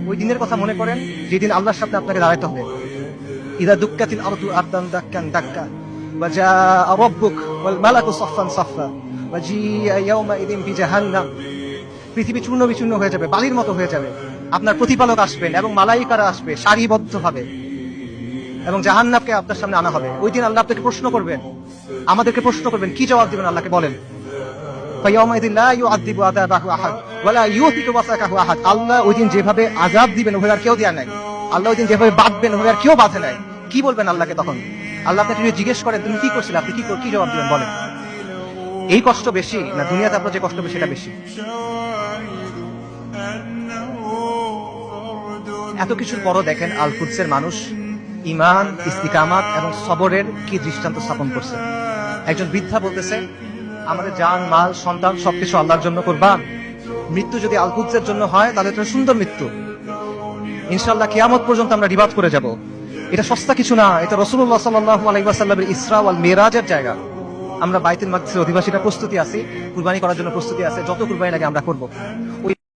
ওই দিনের কথা মনে করেন যেদিন আল্লাহর সামনে আপনাকে দাঁড়াতে হবে। ইযা দুক্কাতিল আরদু আরদান দাক্কান দাক্কা ওয়া জাআ রাব্বুক ওয়াল মালাকু সাফফান সাফফা ওয়া জিআ ইয়াওমাইযিন বিজাহান্নাম। পৃথিবী চূর্ণ বিচূর্ণ হয়ে যাবে, বালির মতো হয়ে যাবে। আপনার প্রতিপালক আসবেন এবং মালাইকারা আসবে সারিবদ্ধভাবে, এবং জাহান্নামকে আপনার সামনে আনা হবে। ওই দিন আল্লাহ আপনাকে প্রশ্ন করবেন, আমাদেরকে প্রশ্ন করবেন, কি জবাব দিবেন আল্লাহকে বলেন? ফায়াউমাইযিন লা ইউআযযিবু আযাবাহু আহাদ ওয়া লা ইউথিকু ওয়াসাকাহু আহাদ। আল্লাহ ওই দিন যেভাবে আযাব দিবেন ওভাবে আর কেউ দেয়া নাই। আল্লাহ ওই দিন যেভাবে বাঁধবেন ওভাবে আর কেউ বাঁধে নাই। কি বলবেন আল্লাহকে তখন? আল্লাহ আপনাকে যদি জিজ্ঞেস করেন তুমি কি করছিলে, আপনি কি জবাব দিবেন বলেন? এই কষ্ট বেশি না দুনিয়াতে আপনার যে কষ্ট বেশি সেটা বেশি? এত কিছুর পরও দেখেন আল কুদসের মানুষ ঈমান, ইস্তিকামাত এবং সবরের কি দৃষ্টান্ত স্থাপন করছে। একজন বৃদ্ধা বলতেছে, আমাদের জান, মাল, সন্তান সবকিছু আল্লাহর জন্য কুরবান। মৃত্যু যদি আল কুদসের জন্য হয় তাহলে এটা সুন্দর মৃত্যু। ইনশাআল্লাহ কিয়ামত পর্যন্ত আমরা রিবাদ করে যাব। এটা সস্তা কিছু না, এটা রাসূলুল্লাহ সাল্লাল্লাহু আলাইহি ওয়াসাল্লামের ইসরা ওয়াল মিরাজের জায়গা। আমরা বাইতুল মাকদিসের অধিবাসীরা প্রস্তুতি আছি, কুরবানি করার জন্য প্রস্তুতি আছে, যত কুরবানি লাগে আমরা করব। ওই